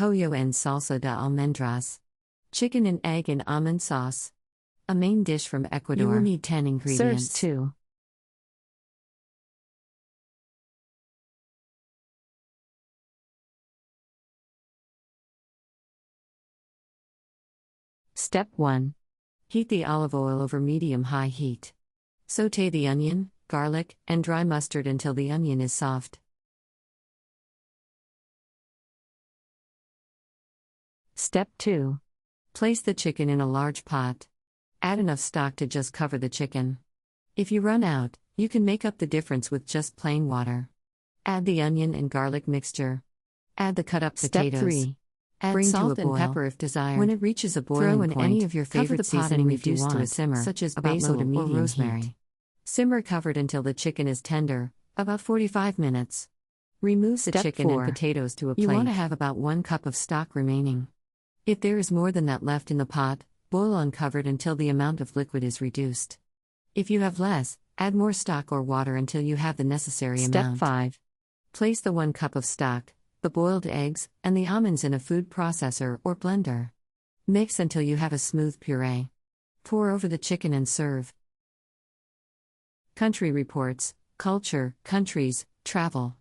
Pollo and Salsa de Almendras. Chicken and egg and almond sauce. A main dish from Ecuador. You will need 10 ingredients. Serves 2. Step 1. Heat the olive oil over medium-high heat. Sauté the onion, garlic, and dry mustard until the onion is soft. Step 2. Place the chicken in a large pot. Add enough stock to just cover the chicken. If you run out, you can make up the difference with just plain water. Add the onion and garlic mixture. Add the cut up potatoes. Step 3. Add Bring salt to a and boil. pepper if desired. When it reaches a boiling throw in point, any of your cover favorite the pot seasoning and reduce reduce to a to a simmer, such as about basil low to or medium rosemary. heat. Simmer covered until the chicken is tender, about 45 minutes. Remove the Step chicken 4. and potatoes to a plate. You You want want to have about 1 cup of stock remaining. If there is more than that left in the pot, boil uncovered until the amount of liquid is reduced. If you have less, add more stock or water until you have the necessary amount. Step 5. Place the 1 cup of stock, the boiled eggs, and the almonds in a food processor or blender. Mix until you have a smooth puree. Pour over the chicken and serve. Country Reports, Culture, Countries, Travel.